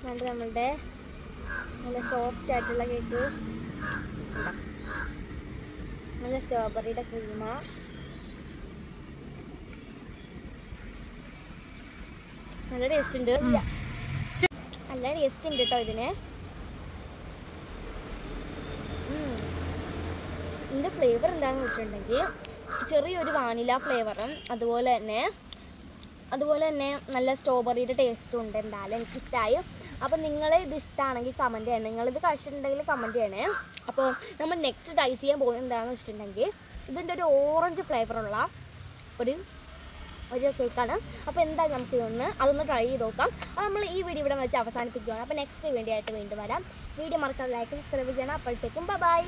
കണ്ട് നമ്മളുടെ നല്ല സോഫ്റ്റ് ആയിട്ടുള്ള കേക്ക്, നല്ല സ്ട്രോബെറിയുടെ ക്രീമ, നല്ല ടേസ്റ്റ് ഉണ്ട്, നല്ല ടേസ്റ്റ് ഉണ്ട് കേട്ടോ ഇതിന്. ഇതിൻ്റെ ഫ്ലേവർ എന്താണെന്ന് വെച്ചിട്ടുണ്ടെങ്കിൽ ചെറിയൊരു വാനില ഫ്ലേവറും അതുപോലെ തന്നെ നല്ല സ്ട്രോബെറിയുടെ ടേസ്റ്റും ഉണ്ട്. എന്തായാലും എനിക്കിഷ്ടമായി. അപ്പോൾ നിങ്ങൾ ഇത് ഇഷ്ടമാണെങ്കിൽ കമൻറ്റ് ചെയ്യണം, നിങ്ങളിത് കഴിച്ചിട്ടുണ്ടെങ്കിൽ കമൻറ്റ് ചെയ്യണേ. അപ്പോൾ നമ്മൾ നെക്സ്റ്റ് ട്രൈ ചെയ്യാൻ പോകുന്നത് എന്താണെന്ന് വെച്ചിട്ടുണ്ടെങ്കിൽ ഇതിൻ്റെ ഒരു ഓറഞ്ച് ഫ്ലേവറുള്ള ഒരു കേക്കാണ്. അപ്പോൾ എന്തായാലും നമുക്ക് അതൊന്ന് ട്രൈ ചെയ്ത് നോക്കാം. അപ്പോൾ നമ്മൾ ഈ വീഡിയോ ഇവിടെ വെച്ച് അവസാനിപ്പിക്കുകയാണ്. അപ്പോൾ നെക്സ്റ്റ് വീഡിയോ ആയിട്ട് വീണ്ടും വരാം. വീഡിയോ മറക്കാതെ ലൈക്ക് സബ്സ്ക്രൈബ് ചെയ്യണം. അപ്പോഴത്തേക്കും ബൈ.